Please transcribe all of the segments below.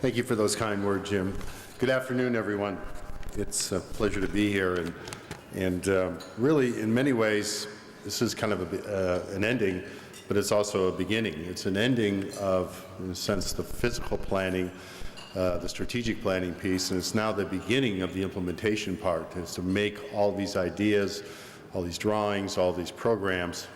Thank you for those kind words, Jim. Good afternoon, everyone. It's a pleasure to be here, and really, in many ways, this is kind of an ending, but it's also a beginning. It's an ending of, in a sense, the physical planning, the strategic planning piece, and it's now the beginning of the implementation part. It's to make all these ideas, all these drawings, all these programs,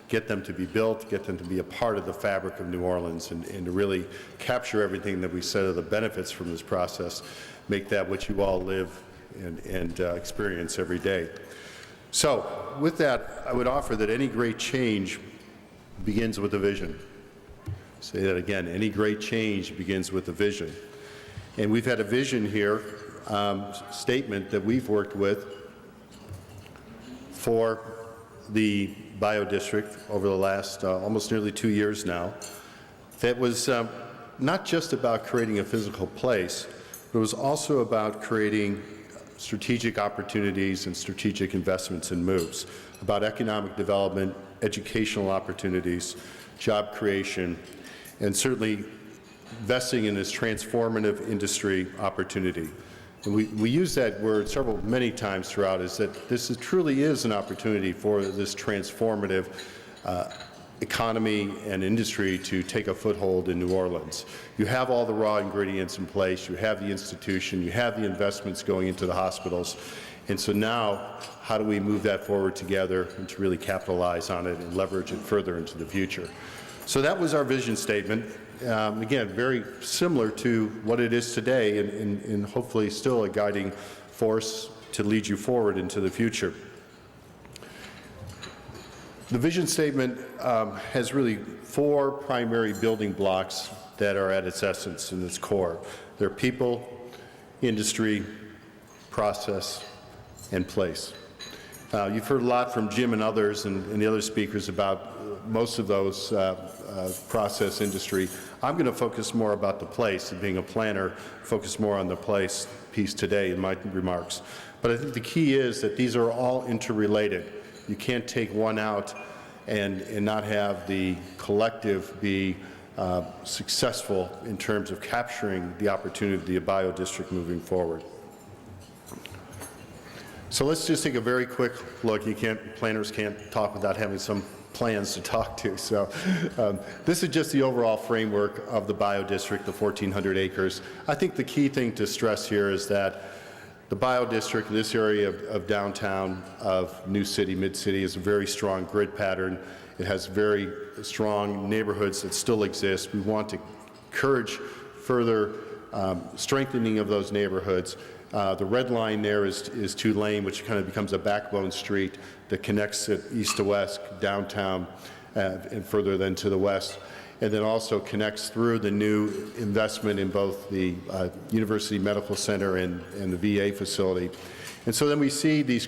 get them to be built, get them to be a part of the fabric of New Orleans, and to really capture everything that we said are the benefits from this process, make that what you all live and experience every day. So with that, I would offer that any great change begins with a vision. Say that again, any great change begins with a vision. And we've had a vision here, statement that we've worked with for the BioDistrict over the last almost nearly 2 years now, that was not just about creating a physical place, but it was also about creating strategic opportunities and strategic investments and moves, about economic development, educational opportunities, job creation, and certainly investing in this transformative industry opportunity. And we use that word many times throughout, is that this truly is an opportunity for this transformative economy and industry to take a foothold in New Orleans. You have all the raw ingredients in place, you have the institution, you have the investments going into the hospitals, and so now how do we move that forward together and to really capitalize on it and leverage it further into the future? So that was our vision statement. Again, very similar to what it is today, and hopefully still a guiding force to lead you forward into the future. The vision statement has really 4 primary building blocks that are at its essence and its core. They're people, industry, process, and place. You've heard a lot from Jim and others and the other speakers about most of those process industry. I'm going to focus more about the place, and being a planner, focus more on the place piece today in my remarks. But I think the key is that these are all interrelated. You can't take one out and not have the collective be successful in terms of capturing the opportunity of the BioDistrict moving forward. So let's just take a very quick look. Planners can't talk without having some plans to talk to. So this is just the overall framework of the BioDistrict, the 1,400 acres. I think the key thing to stress here is that the BioDistrict, this area of downtown, of New City, Mid-City, is a very strong grid pattern. It has very strong neighborhoods that still exist. We want to encourage further strengthening of those neighborhoods. The red line there is Tulane, which kind of becomes a backbone street that connects it east to west, downtown, and further then to the west, and then also connects through the new investment in both the University Medical Center and the VA facility. And so then we see these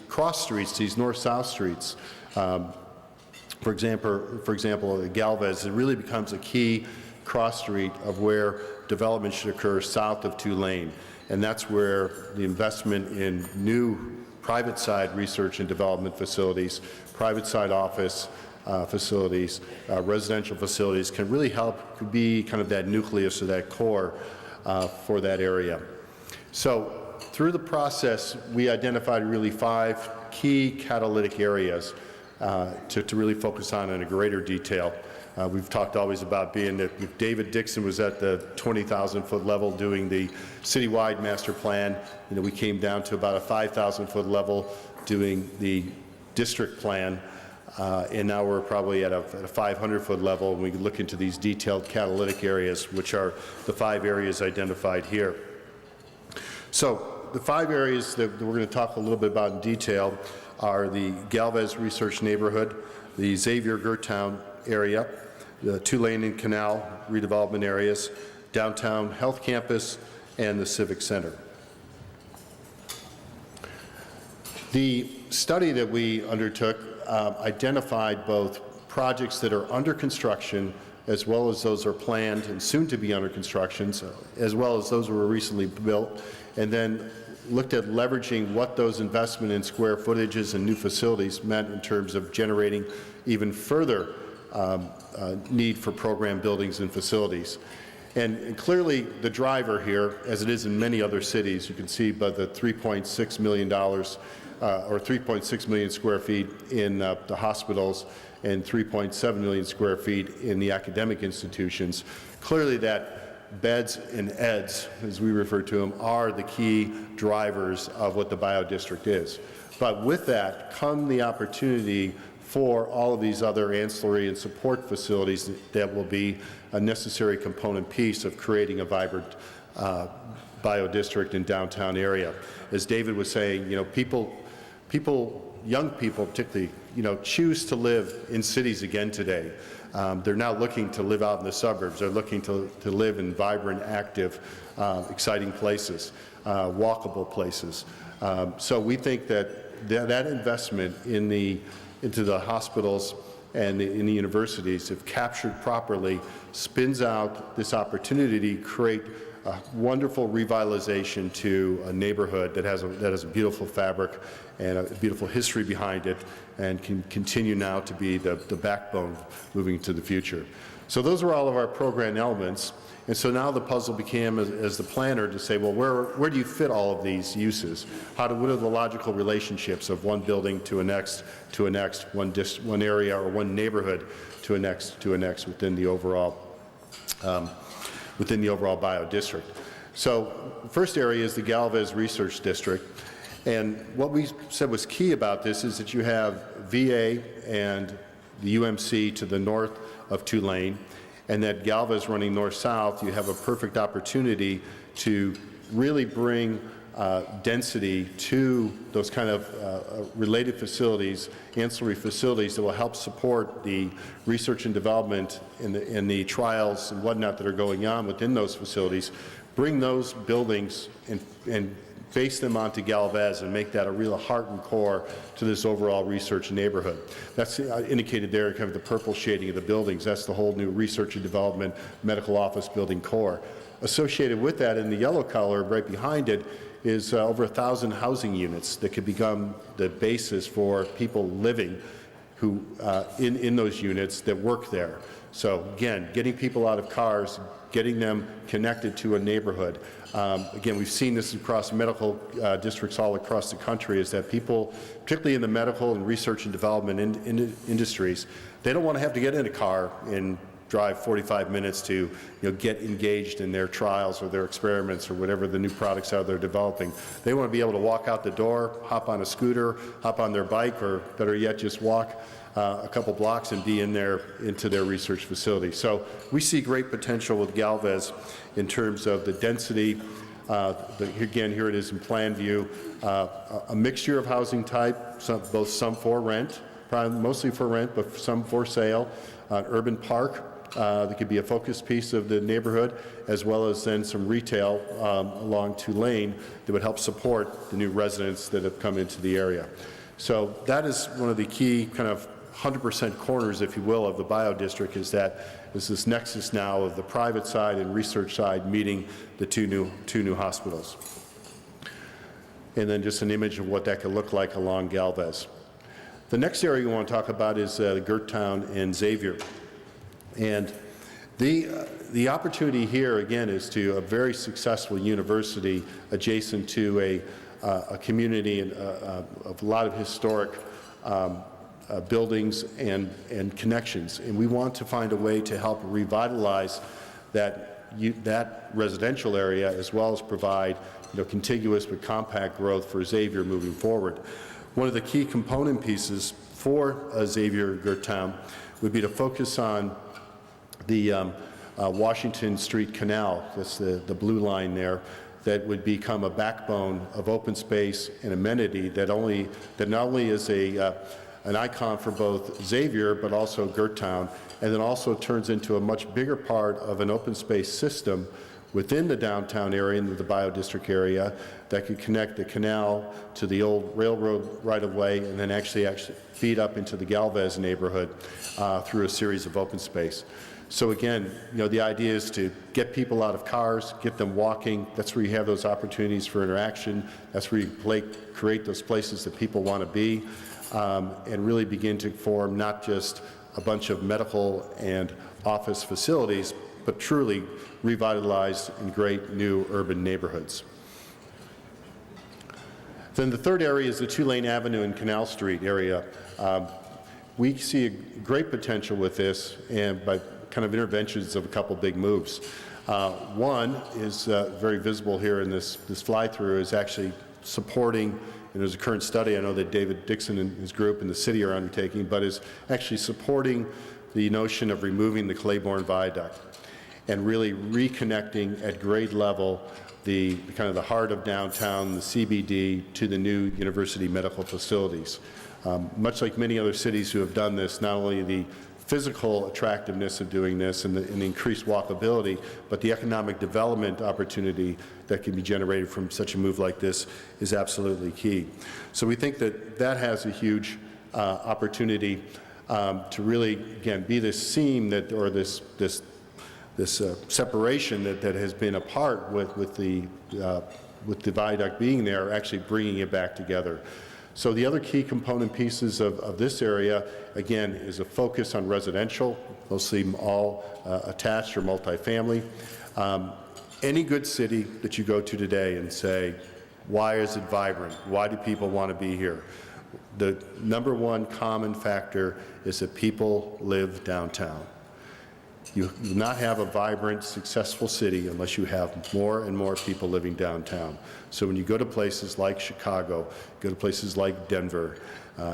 cross streets, these north-south streets. For example, Galvez, it really becomes a key cross street of where development should occur south of Tulane, and that's where the investment in new private side research and development facilities, private side office facilities, residential facilities can really help be kind of that nucleus or that core for that area. So through the process, we identified really 5 key catalytic areas to really focus on in a greater detail. We've talked always about being that if David Dixon was at the 20,000-foot level doing the citywide master plan, we came down to about a 5,000-foot level doing the district plan, and now we're probably at a 500-foot level, and we can look into these detailed catalytic areas, which are the 5 areas identified here. So the 5 areas that we're going to talk a little bit about in detail are the Galvez Research Neighborhood, the Xavier Gertown area, the Tulane and Canal redevelopment areas, downtown Health Campus, and the Civic Center. The study that we undertook identified both projects that are under construction as well as those are planned and soon to be under construction, as well as those were recently built, and then looked at leveraging what those investment in square footages and new facilities meant in terms of generating even further need for program buildings and facilities. And clearly the driver here, as it is in many other cities, you can see by the $3.6 million or 3.6 million square feet in the hospitals and 3.7 million square feet in the academic institutions, clearly that beds and eds, as we refer to them, are the key drivers of what the BioDistrict is. But with that come the opportunity for all of these other ancillary and support facilities that will be a necessary component piece of creating a vibrant BioDistrict in downtown area. As David was saying, you know, young people particularly, you know, choose to live in cities again today. They're now looking to live out in the suburbs. They're looking to live in vibrant, active, exciting places, walkable places. So we think that that investment into the hospitals and in the universities, if captured properly, spins out this opportunity to create a wonderful revitalization to a neighborhood that has a beautiful fabric and a beautiful history behind it, and can continue now to be the backbone moving to the future. So those are all of our program elements. And so now the puzzle became, as the planner, to say, well, where do you fit all of these uses? What are the logical relationships of one building to a next, one area or one neighborhood to a next within the overall BioDistrict? So first area is the Galvez Research District. And what we said was key about this is that you have VA and the UMC to the north of Tulane, and that Galvez running north-south. You have a perfect opportunity to really bring density to those kind of related facilities, ancillary facilities that will help support the research and development and the trials and whatnot that are going on within those facilities. Bring those buildings and base them onto Galvez and make that a real heart and core to this overall research neighborhood. That's indicated there, kind of the purple shading of the buildings. That's the whole new research and development medical office building core. Associated with that in the yellow color right behind it is over 1,000 housing units that could become the basis for people living who in those units that work there. So again, getting people out of cars, getting them connected to a neighborhood. Again, we've seen this across medical districts all across the country, is that people, particularly in the medical and research and development industries, they don't want to have to get in a car and drive 45 minutes to get engaged in their trials or their experiments or whatever the new products are they're developing. They want to be able to walk out the door, hop on a scooter, hop on their bike, or better yet, just walk a couple blocks and be into their research facility. So we see great potential with Galvez in terms of the density. Again, here it is in plan view, a mixture of housing type, some for rent, probably mostly for rent, but some for sale, an urban park that could be a focus piece of the neighborhood, as well as then some retail along Tulane that would help support the new residents that have come into the area. So that is one of the key kind of 100% corners, if you will, of the BioDistrict, is this nexus now of the private side and research side meeting the two new hospitals. And then just an image of what that could look like along Galvez. The next area we want to talk about is Gertown and Xavier. And the opportunity here, again, is to a very successful university adjacent to a community and of a lot of historic buildings and connections. And we want to find a way to help revitalize that residential area, as well as provide contiguous but compact growth for Xavier moving forward. One of the key component pieces for Xavier Gertown would be to focus on the Washington Street Canal. That's the blue line there. That would become a backbone of open space and amenity that not only is an icon for both Xavier but also Gertown, and then also turns into a much bigger part of an open space system within the downtown area, into the BioDistrict area, that could connect the canal to the old railroad right-of-way, and then actually feed up into the Galvez neighborhood through a series of open space. So again, the idea is to get people out of cars, get them walking. That's where you have those opportunities for interaction. That's where you create those places that people want to be, and really begin to form not just a bunch of medical and office facilities, but truly revitalized in great new urban neighborhoods. Then the third area is the Tulane Avenue and Canal Street area. We see a great potential with this, and by kind of interventions of a couple big moves. One is very visible here in this fly-through, is actually supporting, and there's a current study I know that David Dixon and his group in the city are undertaking, but is actually supporting the notion of removing the Claiborne Viaduct and really reconnecting at grade level the kind of the heart of downtown, the CBD, to the new university medical facilities. Much like many other cities who have done this, not only the physical attractiveness of doing this and the increased walkability, but the economic development opportunity that can be generated from such a move like this is absolutely key. So we think that that has a huge opportunity to really, again, be this seam that, or this separation that has been apart with the viaduct being there, actually bringing it back together. So the other key component pieces of this area, again, is a focus on residential, mostly all attached or multifamily. Any good city that you go to today and say, why is it vibrant? Why do people want to be here? The number one common factor is that people live downtown. You will not have a vibrant, successful city unless you have more and more people living downtown. So when you go to places like Chicago, go to places like Denver,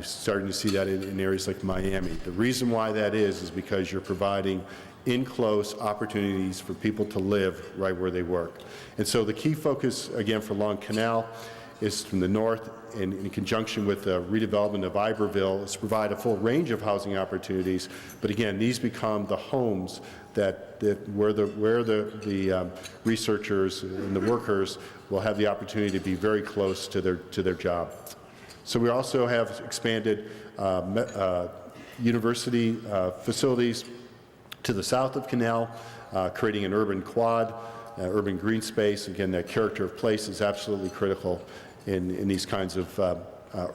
starting to see that in areas like Miami. The reason why that is because you're providing in-close opportunities for people to live right where they work. And so the key focus, again, for Long Canal is from the north, and in conjunction with the redevelopment of Iberville, is to provide a full range of housing opportunities. But again, these become the homes where the researchers and the workers will have the opportunity to be very close to their job. So we also have expanded university facilities to the south of Canal, creating an urban quad, urban green space. Again, that character of place is absolutely critical in these kinds of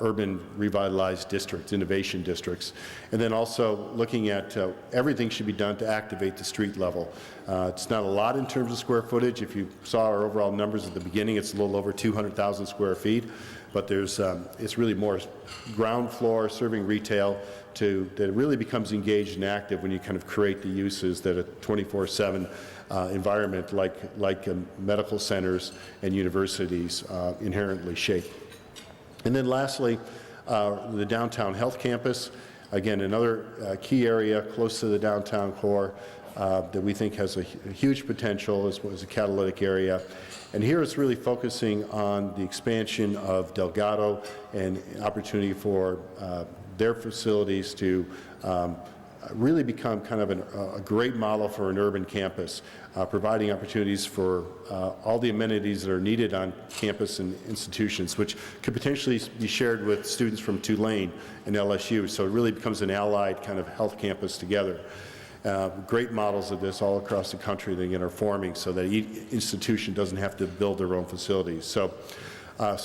urban revitalized districts, innovation districts. And then also looking at everything should be done to activate the street level. It's not a lot in terms of square footage. If you saw our overall numbers at the beginning, it's a little over 200,000 square feet, but it's really more ground floor serving retail that really becomes engaged and active when you kind of create the uses that a 24/7 environment like medical centers and universities inherently shape. And then lastly, the downtown health campus, again, another key area close to the downtown core that we think has a huge potential as well as a catalytic area. And here it's really focusing on the expansion of Delgado and opportunity for their facilities to really become kind of a great model for an urban campus, providing opportunities for all the amenities that are needed on campus and institutions, which could potentially be shared with students from Tulane and LSU. So it really becomes an allied kind of health campus together. Great models of this all across the country that again are forming so that each institution doesn't have to build their own facilities. So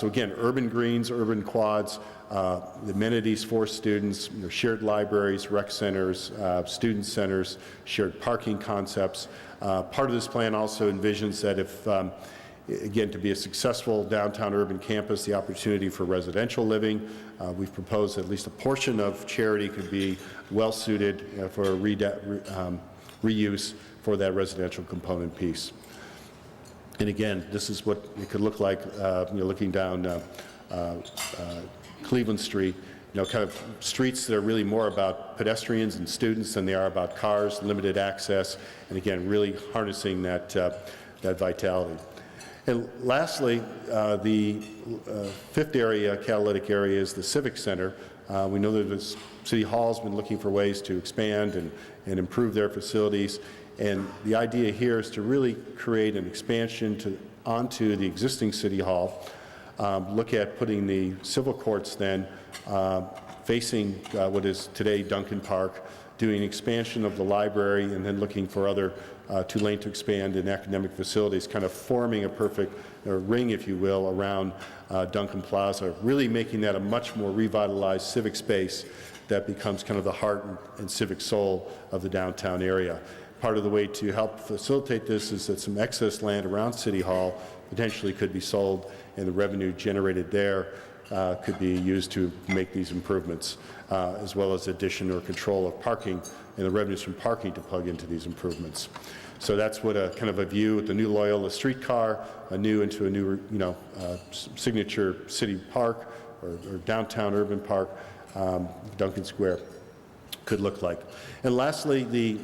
again, urban greens, urban quads, the amenities for students, shared libraries, rec centers, student centers, shared parking concepts. Part of this plan also envisions that if, again, to be a successful downtown urban campus, the opportunity for residential living. We've proposed at least a portion of Charity could be well-suited for reuse for that residential component piece. And again, this is what it could look like looking down Cleveland Street, kind of streets that are really more about pedestrians and students than they are about cars, limited access, and again, really harnessing that vitality. And lastly, the fifth area, catalytic area, is the Civic Center. We know that the City Hall's been looking for ways to expand and improve their facilities. And the idea here is to really create an expansion onto the existing City Hall, look at putting the civil courts then facing what is today Duncan Park, doing expansion of the library, and then looking for other Tulane to expand in academic facilities, kind of forming a perfect ring, if you will, around Duncan Plaza, really making that a much more revitalized civic space that becomes kind of the heart and civic soul of the downtown area. part of the way to help facilitate this is that some excess land around City Hall potentially could be sold, and the revenue generated there could be used to make these improvements, as well as addition or control of parking and the revenues from parking to plug into these improvements. So that's what a kind of a view with the new Loyola streetcar, into a new, signature city park or downtown urban park, Duncan Square, could look like. And lastly, the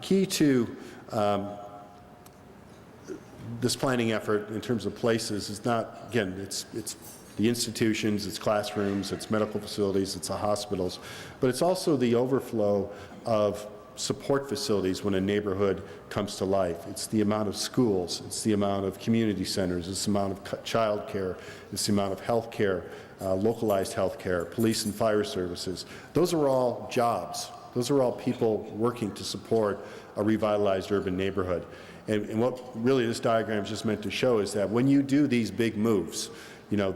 key to this planning effort in terms of places is not, again, it's the institutions, it's classrooms, it's medical facilities, it's the hospitals, but it's also the overflow of support facilities when a neighborhood comes to life. It's the amount of schools, it's the amount of community centers, it's the amount of child care, it's the amount of health care, localized health care, police and fire services. Those are all jobs. Those are all people working to support a revitalized urban neighborhood. And what really this diagram is just meant to show is that when you do these big moves,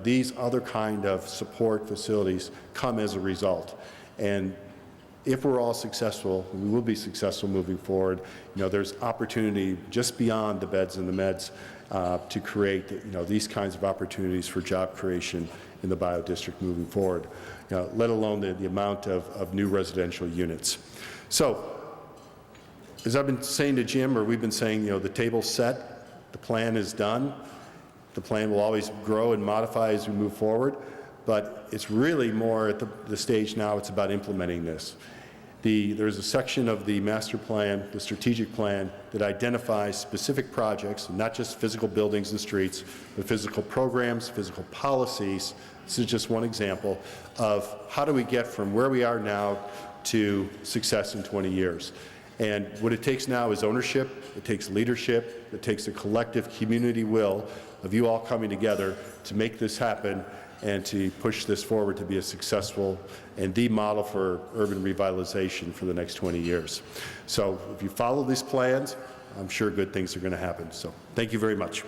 these other kind of support facilities come as a result. And if we're all successful, we will be successful moving forward, there's opportunity just beyond the beds and the meds to create, these kinds of opportunities for job creation in the BioDistrict moving forward, let alone the amount of new residential units. So, as I've been saying to Jim, or we've been saying, the table's set, the plan is done. The plan will always grow and modify as we move forward, but it's really more at the stage now, it's about implementing this. There's a section of the master plan, the strategic plan, that identifies specific projects, not just physical buildings and streets, but physical programs, physical policies. This is just one example of how do we get from where we are now to success in 20 years. And what it takes now is ownership, it takes leadership, it takes a collective community will of you all coming together to make this happen and to push this forward to be a successful and the model for urban revitalization for the next 20 years. So if you follow these plans, I'm sure good things are going to happen. So thank you very much.